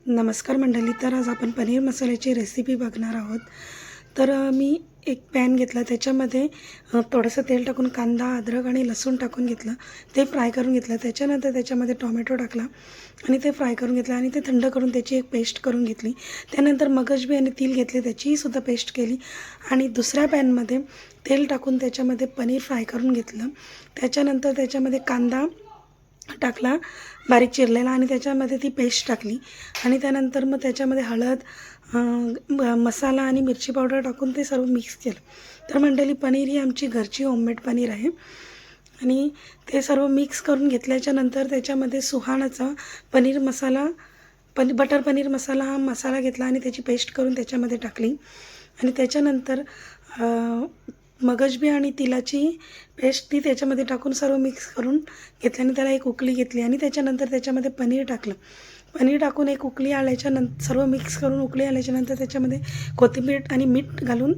नमस्कार मंडळी. तर आज आपण पनीर मसाल्याची रेसिपी बघणार आहोत. तर मी एक पॅन घेतला, त्याच्यामध्ये थोडंसं तेल टाकून कांदा, अद्रक आणि लसूण टाकून घेतलं, ते फ्राय करून घेतलं. त्याच्यानंतर त्याच्यामध्ये टोमॅटो टाकला आणि ते फ्राय करून घेतलं आणि ते थंड करून त्याची एक पेस्ट करून घेतली. त्यानंतर मगजबी आणि तीळ घेतले, त्याचीही सुद्धा पेस्ट केली आणि दुसऱ्या पॅनमध्ये तेल टाकून त्याच्यामध्ये पनीर फ्राय करून घेतलं. त्याच्यानंतर त्याच्यामध्ये कांदा टाकला बारीक चिरलेला आणि त्याच्यामध्ये ती पेस्ट टाकली आणि त्यानंतर मग त्याच्यामध्ये हळद, मसाला आणि मिरची पावडर टाकून ते सर्व मिक्स केलं. तर मंडळी, पनीर ही आमची घरची होममेड पनीर आहे आणि ते सर्व मिक्स करून घेतल्याच्या नंतर त्याच्यामध्ये सुहानाचा पनीर मसाला, बटर पनीर मसाला हा मसाला घेतला आणि त्याची पेस्ट करून त्याच्यामध्ये टाकली आणि त्याच्यानंतर मगजबी आणि तिळाची पेस्ट ती त्याच्यामध्ये टाकून सर्व मिक्स करून घेतल्याने त्याला एक उकळी घेतली आणि त्याच्यानंतर त्याच्यामध्ये पनीर टाकलं. पनीर टाकून एक उकळी आल्याच्यानंतर सर्व मिक्स करून उकळी आल्याच्यानंतर त्याच्यामध्ये कोथिंबीर आणि मीठ घालून